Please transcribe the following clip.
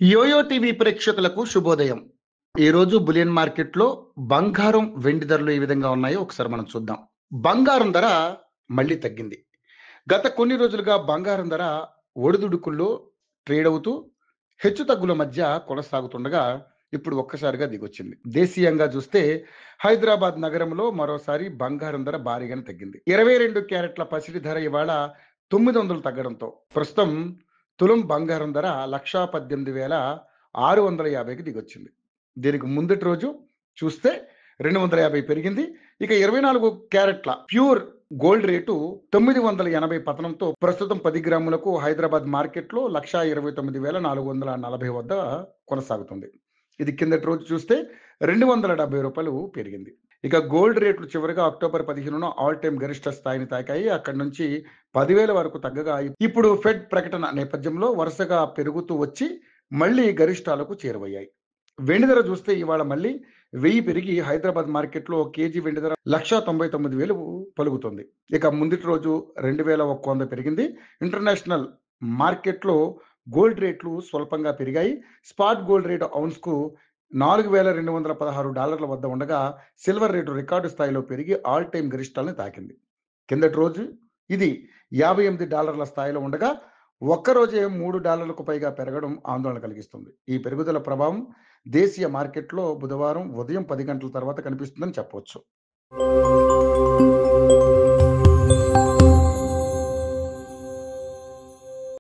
Yo-yo TV ప్రేక్షకులకు శుభోదయం. ఈరోజు బులియన్ మార్కెట్లో బంగారం, వెండి ధరలు ఏ విధంగా ఉన్నాయో ఒకసారి మనం చూద్దాం. బంగారం ధర మళ్ళీ తగ్గింది. గత కొన్ని రోజులుగా బంగారం ధర ఒడిదుడుకుల్లో ట్రేడ్ అవుతూ హెచ్చుతగ్గుల మధ్య కొనసాగుతుండగా ఇప్పుడు ఒక్కసారిగా దిగొచ్చింది. దేశీయంగా చూస్తే హైదరాబాద్ నగరంలో మరోసారి బంగారం ధర భారీగానే తగ్గింది. 22 క్యారెట్ల పసిడి ధర ఇవాళ 900 తగ్గడంతో ప్రస్తుతం తులం బంగారం ధర 1,18,650కి దిగొచ్చింది. దీనికి ముందటి రోజు చూస్తే 250 పెరిగింది. ఇక 24 క్యారెట్ల ప్యూర్ గోల్డ్ రేటు 980 పతనంతో ప్రస్తుతం 10 గ్రాములకు హైదరాబాద్ మార్కెట్లో 1,29,440 వద్ద కొనసాగుతుంది. ఇది కిందటి రోజు చూస్తే 270 రూపాయలు పెరిగింది. ఇక గోల్డ్ రేట్లు చివరిగా అక్టోబర్ 15న ఆల్ టైమ్ గరిష్ట స్థాయిని తాకాయి. అక్కడి నుంచి 10,000 వరకు తగ్గగా ఇప్పుడు ఫెడ్ ప్రకటన నేపథ్యంలో వరుసగా పెరుగుతూ వచ్చి మళ్ళీ గరిష్టాలకు చేరువయ్యాయి. వెండి ధర చూస్తే ఇవాళ మళ్ళీ 1000 పెరిగి హైదరాబాద్ మార్కెట్లో కేజీ వెండి ధర 1,99,000 పలుకుతుంది. ఇక ముందటి రోజు 2,100 పెరిగింది. ఇంటర్నేషనల్ మార్కెట్లో గోల్డ్ రేట్లు స్వల్పంగా పెరిగాయి. స్పాట్ గోల్డ్ రేటు ఔన్స్కు $4,216 వద్ద ఉండగా సిల్వర్ రేటు రికార్డు స్థాయిలో పెరిగి ఆల్ టైమ్ గరిష్టాలను తాకింది. కిందటి రోజు ఇది $58 స్థాయిలో ఉండగా ఒక్కరోజే $3 పైగా పెరగడం ఆందోళన కలిగిస్తుంది. ఈ పెరుగుదల ప్రభావం దేశీయ మార్కెట్లో బుధవారం ఉదయం 10 గంటల తర్వాత కనిపిస్తుందని చెప్పవచ్చు.